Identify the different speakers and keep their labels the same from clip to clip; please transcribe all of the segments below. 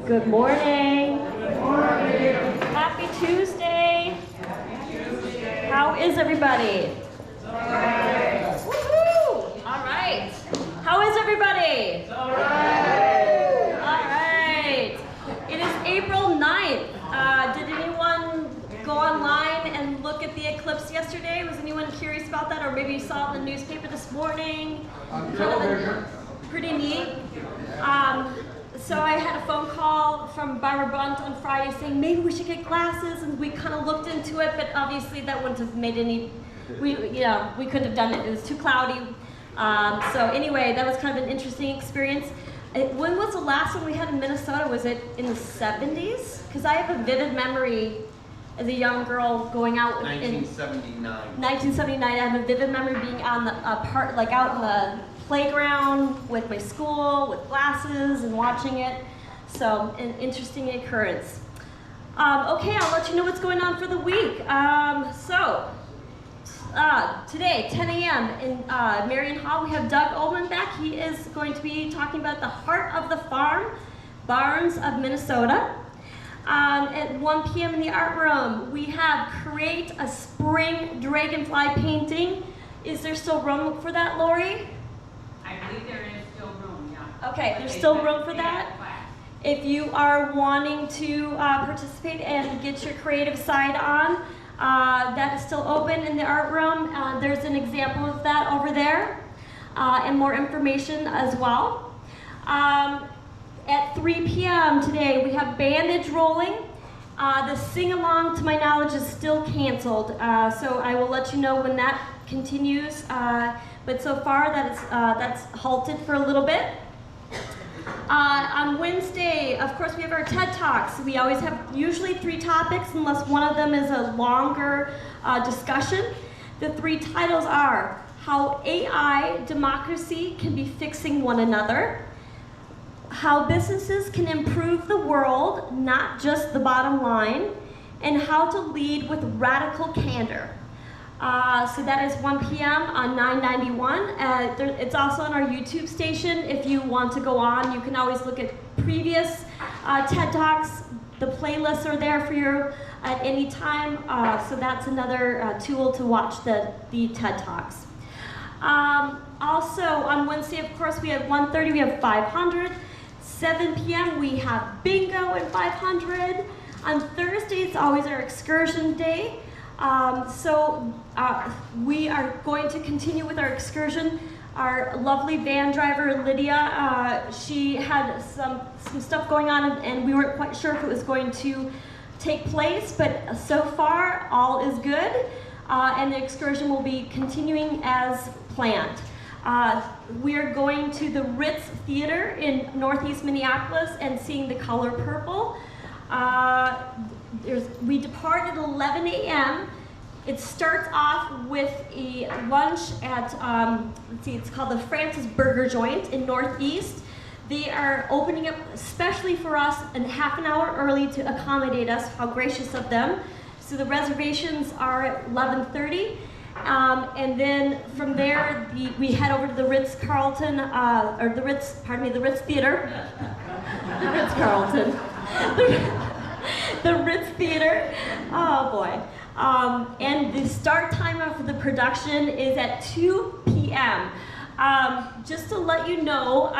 Speaker 1: Good morning.
Speaker 2: Good morning.
Speaker 1: Happy Tuesday. How is everybody?
Speaker 2: All right.
Speaker 1: Woohoo! All right. How is everybody?
Speaker 2: All right.
Speaker 1: All right. It is April 9th. Did anyone go online and look at the eclipse yesterday? Was anyone curious about that? Or maybe you saw it in the newspaper this morning?
Speaker 2: On television.
Speaker 1: Pretty neat. So I had a phone call from Barbara Bunt on Friday saying maybe we should get glasses, and we kind of looked into it, but obviously that wouldn't have made any, we couldn't have done it. It was too cloudy. So anyway, that was kind of an interesting experience. When was the last one we had in Minnesota? Was it in the 70s? Because I have a vivid memory as a young girl going out
Speaker 3: 1979.
Speaker 1: 1979. I have a vivid memory being on the out in the playground with my school with glasses and watching it. So an interesting occurrence. Okay, I'll let you know what's going on for the week. Today, 10 a.m. in Marion Hall, we have Doug Ullman back. He is going to be talking about the Heart of the Farm, Barns of Minnesota. At 1 p.m. in the art room, we have Create a Spring Dragonfly Painting. Is there still room for that, Lori?
Speaker 4: I believe there is still room, yeah.
Speaker 1: Okay, there's still room for that? If you are wanting to participate and get your creative side on, that is still open in the art room. There's an example of that over there, and more information as well. At 3 p.m. today, we have Bandage Rolling. The sing-along, to my knowledge, is still canceled, so I will let you know when that continues. But so far, that's halted for a little bit. On Wednesday, of course, we have our TED Talks. We always have usually 3 topics, unless one of them is a longer discussion. The 3 titles are How AI Democracy Can Be Fixing One Another, How Businesses Can Improve the World, Not Just the Bottom Line, and How to Lead with Radical Candor. So that is 1 p.m. on 991. It's also on our YouTube station. If you want to go on, you can always look at previous TED Talks. The playlists are there for you at any time. So that's another tool to watch the TED Talks. Also on Wednesday, of course, we have 1:30, we have 500. 7 p.m. we have bingo at 500. On Thursday, it's always our excursion day. We are going to continue with our excursion. Our lovely van driver, Lydia, she had some stuff going on, and we weren't quite sure if it was going to take place, but so far, all is good, and the excursion will be continuing as planned. We are going to the Ritz Theater in Northeast Minneapolis and seeing The Color Purple. We depart at 11 a.m. It starts off with a lunch at, it's called the Francis Burger Joint in Northeast. They are opening up especially for us and half an hour early to accommodate us. How gracious of them. So the reservations are at 11:30. And then from there, we head over to the Ritz-Carlton, the Ritz Theater. Ritz-Carlton. The Ritz Theater. Oh boy. And the start time of the production is at 2 p.m. Just to let you know,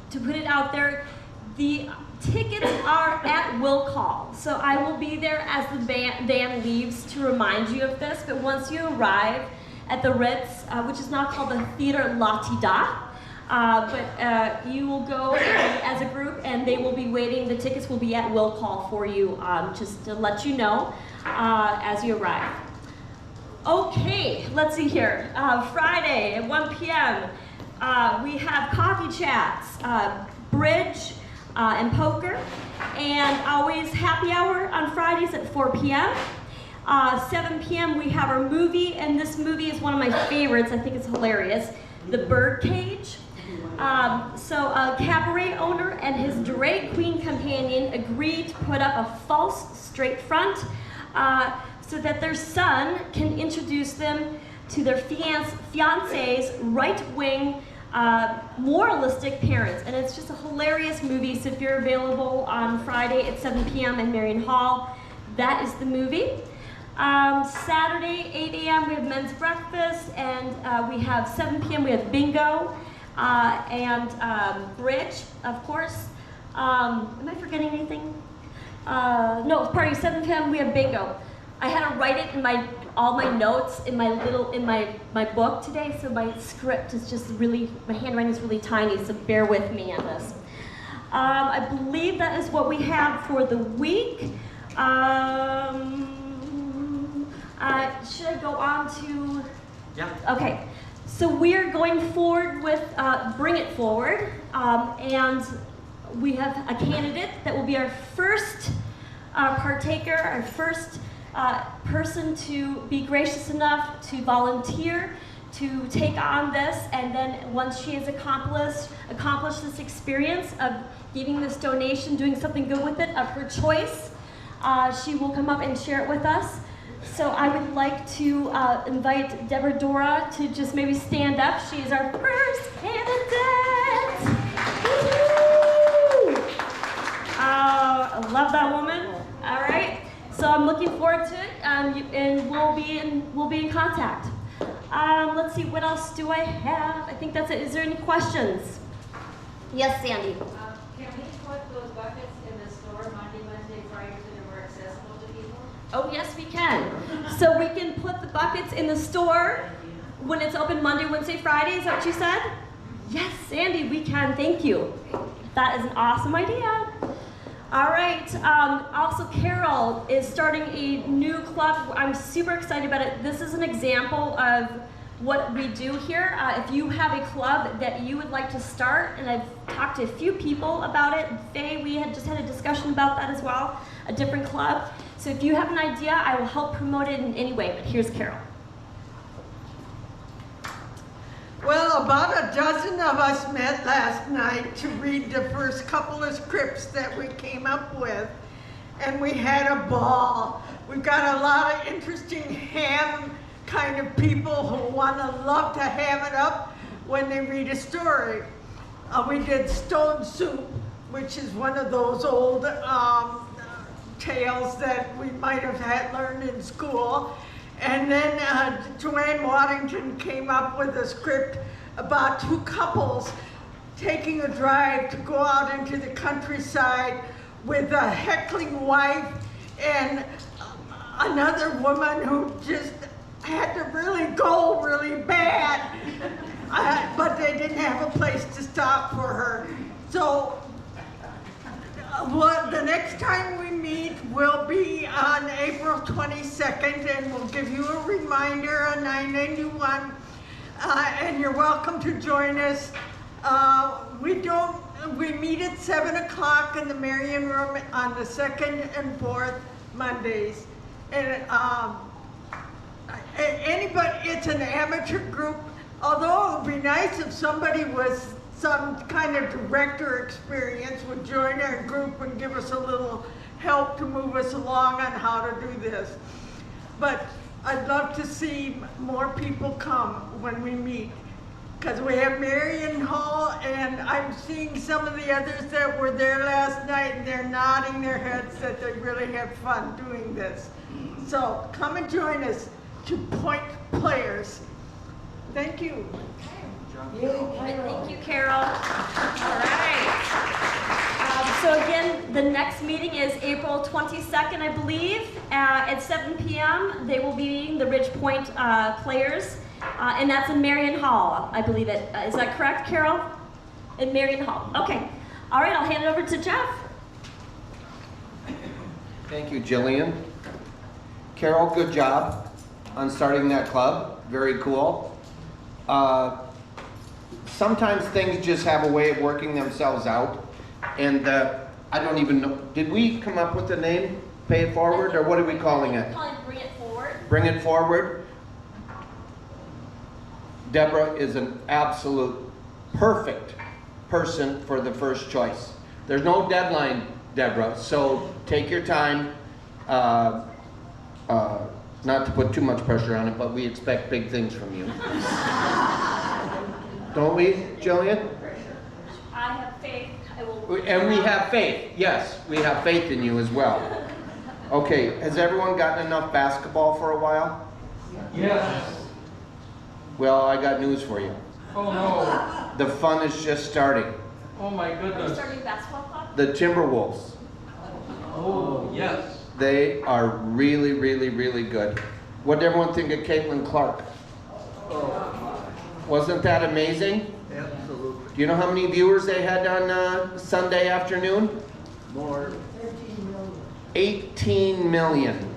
Speaker 1: to put it out there, the tickets are at will call. So I will be there as the van leaves to remind you of this. But once you arrive at the Ritz, which is now called the Theater La Tida, you will go as a group and they will be waiting. The tickets will be at will call for you, just to let you know as you arrive. Okay, let's see here. Friday at 1 p.m. We have coffee chats, bridge, and poker, and always happy hour on Fridays at 4 p.m. 7 p.m. we have our movie, and this movie is one of my favorites. I think it's hilarious. The Birdcage. So a cabaret owner and his drag queen companion agreed to put up a false straight front so that their son can introduce them to their fiance's right-wing Moralistic Parents, and it's just a hilarious movie. So if you're available on Friday at 7 p.m. in Marion Hall, that is the movie. Saturday, 8 a.m. we have men's breakfast, and we have 7 p.m. we have bingo and bridge, of course. Am I forgetting anything? No, pardon me, 7 p.m. we have bingo. I had to write it in all my notes in my book today, so my script is just really, my handwriting is really tiny, so bear with me on this. I believe that is what we have for the week. Should I go on to?
Speaker 3: Yeah.
Speaker 1: Okay, so we are going forward with Bring It Forward, and we have a candidate that will be our first partaker, our first person to be gracious enough to volunteer to take on this, and then once she has accomplished this experience of giving this donation, doing something good with it of her choice, she will come up and share it with us. So I would like to invite Deborah Dora to just maybe stand up. She is our first candidate. Woo-hoo! I love that woman. All right. So I'm looking forward to it, and we'll be in contact. Let's see, what else do I have? I think that's it. Is there any questions? Yes, Sandy.
Speaker 5: Can we put those buckets in the store Monday, Wednesday, Friday, so they're more accessible to people?
Speaker 1: Oh, yes, we can. So we can put the buckets in the store when it's open Monday, Wednesday, Friday. Is that what you said? Yes, Sandy, we can. Thank you. That is an awesome idea. All right. Also, Carol is starting a new club. I'm super excited about it. This is an example of what we do here. If you have a club that you would like to start, and I've talked to a few people about it. Faye, we had just had a discussion about that as well, a different club. So if you have an idea, I will help promote it in any way, but here's Carol.
Speaker 6: Well, about a dozen of us met last night to read the first couple of scripts that we came up with, and we had a ball. We've got a lot of interesting ham kind of people who love to ham it up when they read a story. We did Stone Soup, which is one of those old tales that we might have learned in school. And then Joanne Waddington came up with a script about two couples taking a drive to go out into the countryside with a heckling wife and another woman who just had to really go really bad, but they didn't have a place to stop for her. So the next time we meet will be on April 22nd, and we'll give you a reminder on 991, and you're welcome to join us. We meet at 7 o'clock in the Marion Room on the second and fourth Mondays. And anybody, it's an amateur group, although it would be nice if somebody with some kind of director experience would join our group and give us a little help to move us along on how to do this. But I'd love to see more people come when we meet, because we have Marion Hall, and I'm seeing some of the others that were there last night, and they're nodding their heads that they really have fun doing this. So come and join us to Point Players. Thank you.
Speaker 1: Thank you, Carol. All right. So again, the next meeting is April 22nd, I believe, at 7 p.m. They will be meeting the Ridge Point Players, and that's in Marion Hall, I believe it. Is that correct, Carol? In Marion Hall. Okay. All right, I'll hand it over to Jeff.
Speaker 3: Thank you, Jillian. Carol, good job on starting that club. Very cool. Sometimes things just have a way of working themselves out, and I don't even know. Did we come up with the name? Pay It Forward, or what are we calling it?
Speaker 1: We're calling Bring It Forward.
Speaker 3: Bring It Forward. Deborah is an absolute perfect person for the first choice. There's no deadline, Deborah, so take your time. Not to put too much pressure on it, but we expect big things from you. Don't we, Jillian?
Speaker 1: I have faith. I will.
Speaker 3: And we have faith. Yes, we have faith in you as well. Okay, has everyone gotten enough basketball for a while?
Speaker 2: Yes.
Speaker 3: Well, I got news for you.
Speaker 2: Oh, no.
Speaker 3: The fun is just starting.
Speaker 2: Oh, my
Speaker 1: Are you
Speaker 2: goodness.
Speaker 1: starting basketball club?
Speaker 3: The Timberwolves,
Speaker 2: Oh, yes.
Speaker 3: they are really, really, really good. What did everyone think of Caitlin Clark? Wasn't that amazing?
Speaker 7: Absolutely.
Speaker 3: Do you know how many viewers they had on Sunday afternoon?
Speaker 7: More.
Speaker 3: 18 million.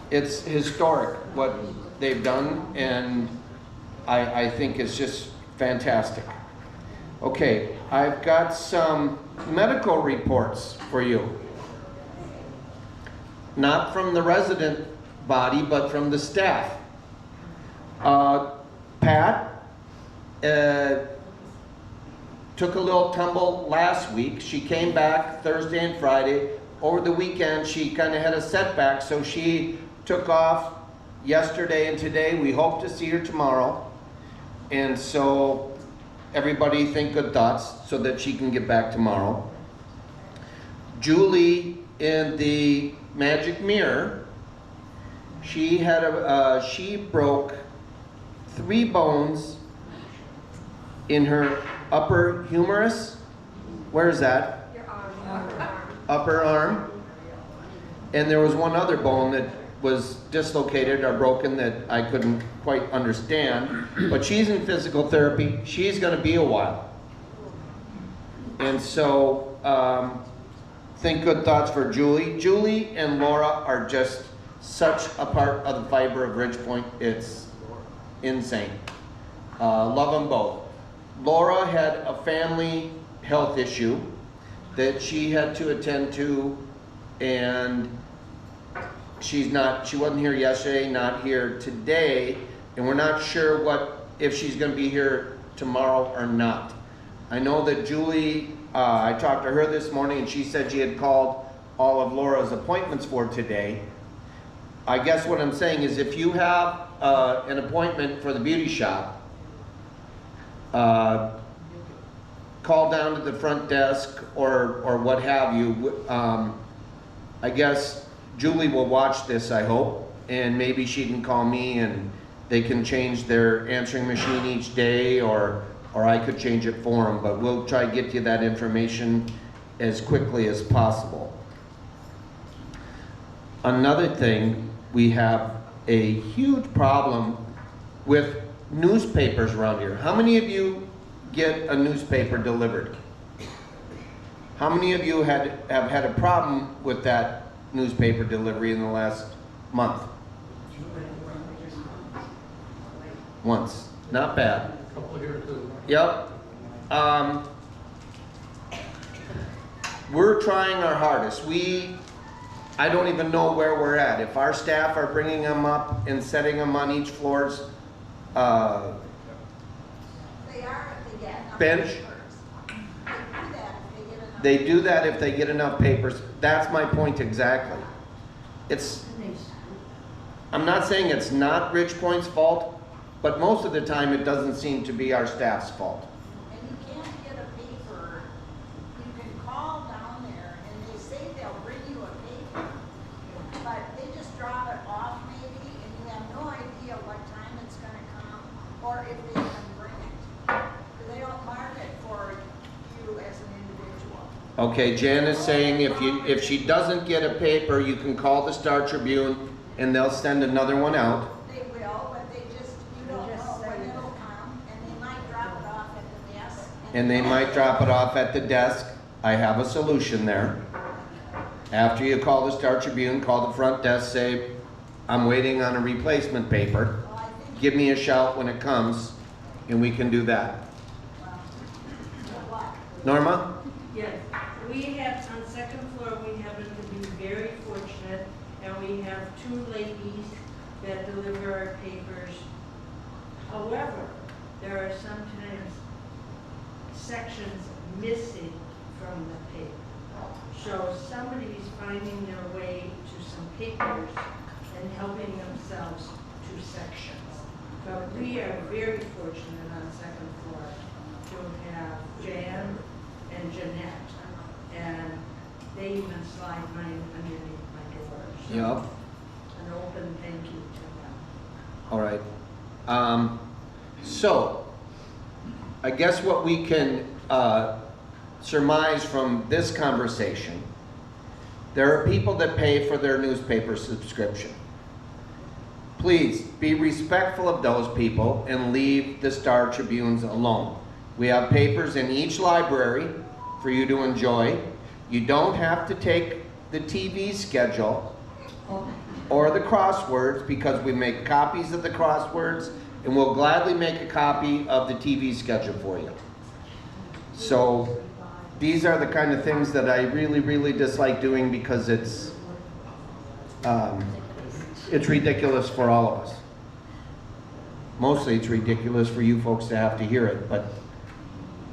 Speaker 3: It's historic what they've done, and I think it's just fantastic. Okay, I've got some medical reports for you. Not from the resident body, but from the staff. Pat took a little tumble last week. She came back Thursday and Friday. Over the weekend, she kind of had a setback, so she took off yesterday and today. We hope to see her tomorrow. And so everybody think good thoughts so that she can get back tomorrow. Julie in the magic mirror, she had she broke 3 bones in her upper humerus. Where's that?
Speaker 1: Your arm.
Speaker 3: Upper arm. And there was one other bone that was dislocated or broken that I couldn't quite understand. But she's in physical therapy. She's going to be a while. And so think good thoughts for Julie. Julie and Laura are just such a part of the fiber of Ridgepoint. It's insane. Love them both. Laura had a family health issue that she had to attend to, and she wasn't here yesterday, not here today, and we're not sure if she's going to be here tomorrow or not. I know that Julie, I talked to her this morning, and she said she had called all of Laura's appointments for today. I guess what I'm saying is if you have an appointment for the beauty shop, call down to the front desk or what have you. I guess Julie will watch this, I hope, and maybe she can call me and they can change their answering machine each day, or I could change it for them, but we'll try to get you that information as quickly as possible. Another thing, we have a huge problem with newspapers around here. How many of you get a newspaper delivered? How many of you have had a problem with that newspaper delivery in the last month? Once. Not bad.
Speaker 2: Couple here, too.
Speaker 3: Yep. We're trying our hardest. I don't even know where we're at. If our staff are bringing them up and setting them on each floor's
Speaker 5: They are if they get enough
Speaker 3: bench.
Speaker 5: papers.
Speaker 3: They do that if they get enough papers. That's my point exactly. I'm not saying it's not Ridgepoint's fault, but most of the time it doesn't seem to be our staff's fault.
Speaker 5: And you can't get a paper, you can call down there and they say they'll bring you a paper, but they just drop it off maybe and you have no idea what time it's gonna come or if they can bring it. They don't mark it for you as an individual.
Speaker 3: Okay, Jan is saying if she doesn't get a paper, you can call the Star Tribune and they'll send another one out.
Speaker 5: They will, but you don't know when it'll come and they might drop it off at the desk.
Speaker 3: And they might drop it off at the desk. I have a solution there. After you call the Star Tribune, call the front desk, say, I'm waiting on a replacement paper.
Speaker 5: Well, I think
Speaker 3: Give me a shout when it comes, and we can do that.
Speaker 5: what?
Speaker 3: Norma?
Speaker 8: Yes, we have, on second floor, we happen to be very fortunate, and we have 2 ladies that deliver our papers. However, there are sometimes sections missing from the paper. So somebody's finding their way to some papers and helping themselves two sections. But we are very fortunate on the second floor to have Jan and Jeanette, and they even slide mine underneath my door. So
Speaker 3: Yep.
Speaker 8: an open thank you to them.
Speaker 3: All right. So, I guess what we can surmise from this conversation, there are people that pay for their newspaper subscription. Please be respectful of those people and leave the Star Tribunes alone. We have papers in each library for you to enjoy. You don't have to take the TV schedule or the crosswords, because we make copies of the crosswords, and we'll gladly make a copy of the TV schedule for you. So these are the kind of things that I really, really dislike doing, because it's ridiculous for all of us. Mostly it's ridiculous for you folks to have to hear it, but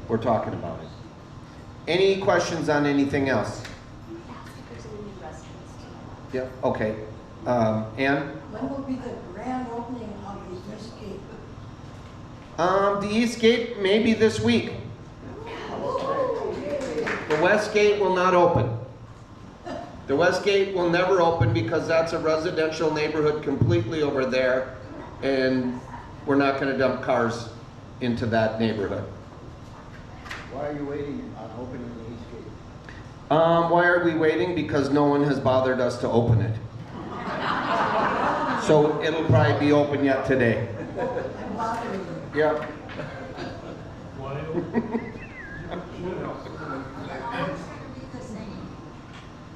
Speaker 3: we're talking about it. Any questions on anything else? Yep, okay. Ann?
Speaker 7: When will be the grand opening of the East Gate?
Speaker 3: The East Gate, maybe this week. The West Gate will not open. The West Gate will never open, because that's a residential neighborhood completely over there, and we're not going to dump cars into that neighborhood.
Speaker 9: Why are you waiting on opening the East Gate?
Speaker 3: Why are we waiting? Because no one has bothered us to open it. So it'll probably be open yet today.
Speaker 7: I'm bothering you.
Speaker 3: Yep.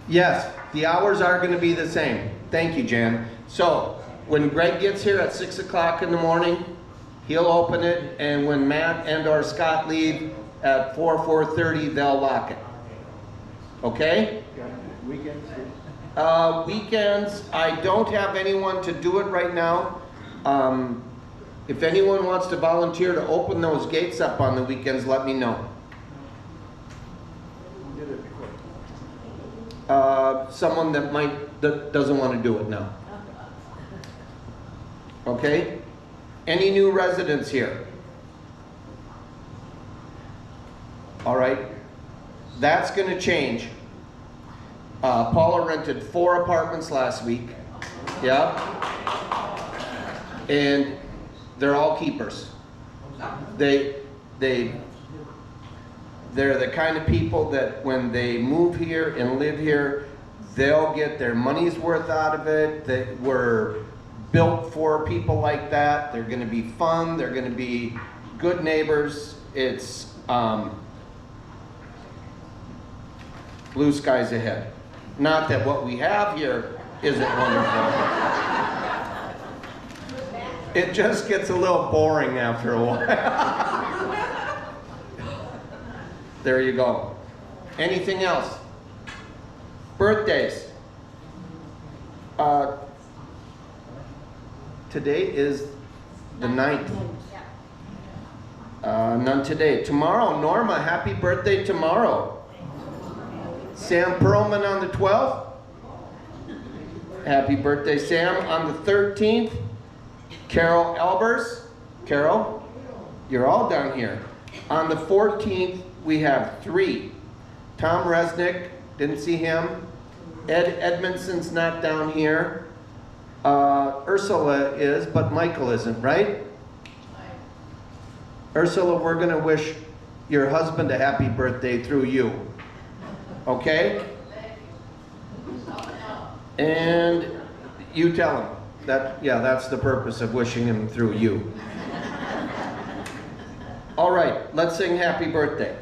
Speaker 3: Yes, the hours are going to be the same. Thank you, Jan. So when Greg gets here at 6 o'clock in the morning, he'll open it, and when Matt and or Scott leave at 4:30, they'll lock it. Okay?
Speaker 9: Weekends?
Speaker 3: Weekends, I don't have anyone to do it right now. If anyone wants to volunteer to open those gates up on the weekends, let me know.
Speaker 9: Who did it before?
Speaker 3: Someone that doesn't want to do it now. Okay? Any new residents here? All right. That's going to change. Paula rented 4 apartments last week. Yeah. And they're all keepers. They're the kind of people that when they move here and live here, they'll get their money's worth out of it. They were built for people like that. They're going to be fun. They're going to be good neighbors. It's blue skies ahead. Not that what we have here isn't wonderful. It just gets a little boring after a while. There you go. Anything else? Birthdays. Today is the 9th. None today. Tomorrow, Norma, happy birthday tomorrow. Sam Perlman on the 12th. Happy birthday, Sam. On the 13th, Carol Elbers. Carol, you're all down here. On the 14th, we have 3. Tom Resnick, didn't see him. Ed Edmondson's not down here. Ursula is, but Michael isn't, right? Ursula, we're going to wish your husband a happy birthday through you. Okay? And you tell him that, yeah, that's the purpose of wishing him through you. All right, let's sing happy birthday.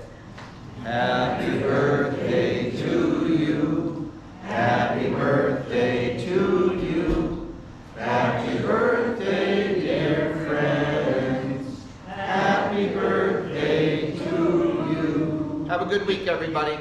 Speaker 3: Happy birthday to you. Happy birthday to you. Happy birthday, dear friends. Happy birthday to you. Have a good week, everybody.